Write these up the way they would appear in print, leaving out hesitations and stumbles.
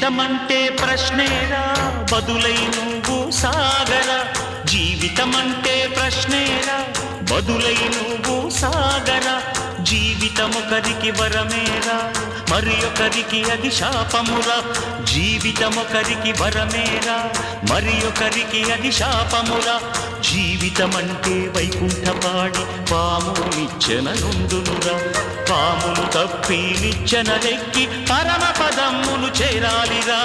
జీవితమంటే ప్రశ్నేరా బదులై నువ్వు సాగరా జీవితమంటే ప్రశ్నేరా బదులై నువ్వు సాగరా జీవితమొకరికి వరమేరా మరి ఒకరికి అది శాపమురా జీవితమొకరికి వరమేరా మరి ఒకరికి అది శాపమురా జీవితమంటే వైకుంఠపాడి పాములు నిచ్చెనలుండునురా పాములు తప్పి నిచ్చెనలెక్కి పరమ పదమ్మును చేరాలిరా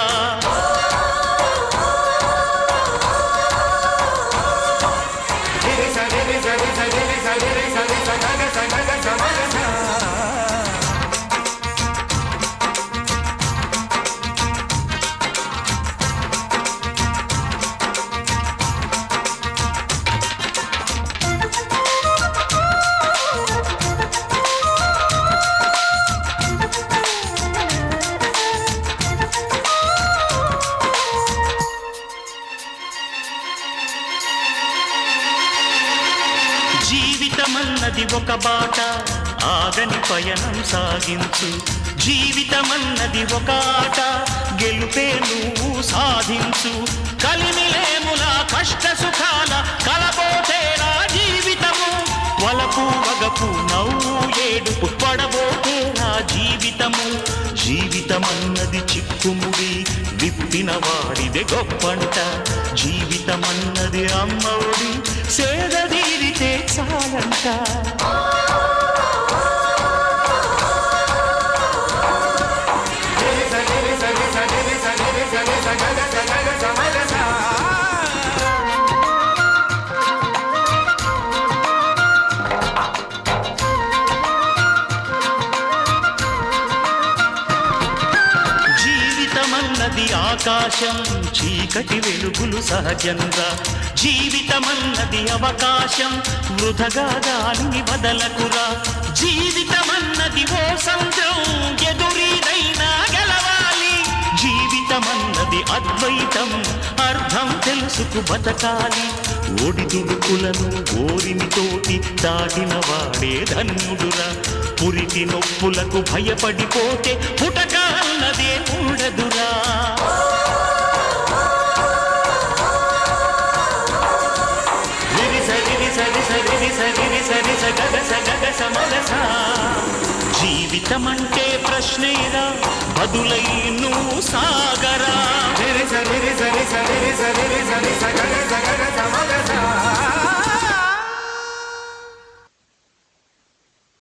జీవితమన్నది ఒక బాట ఆగని పయనం సాగించు జీవితమన్నది ఒక ఆట గెలుపే నువ్వు సాధించు కలిమిలేముల కష్ట సుఖాల కలబోతేరా జీవితము వలపు వగపు నవ్వు ఏడుపు పడబోతేరా జీవితము జీవితమన్నది చిక్కుముడి విప్పిన వాడిదే గొప్పంట జీవితమన్నది అమ్మఒడి సేదదీరితే చాలంట జీవితమన్నది ఆకాశం చీకటి వెలుగులు సహజంగా జీవితమన్నది అవకాశం వృధగా గాలిని వదలకురా జీవితమన్నది ఓ సంద్రం ఎదురీదైనా గెలవాలి జీవితమన్నది అద్వైతం అర్థం తెలుసుకు బతకాలి ఒడిదుడుకులను ఓరిమితోటి దాటిన వాడే ధన్యుడురా పురికి నొప్పులకు భయపడిపోతే పుటక అన్నదే ఉండదురా జీవితమంటే ప్రశ్నేరా బదులై నువ్వు సాగరా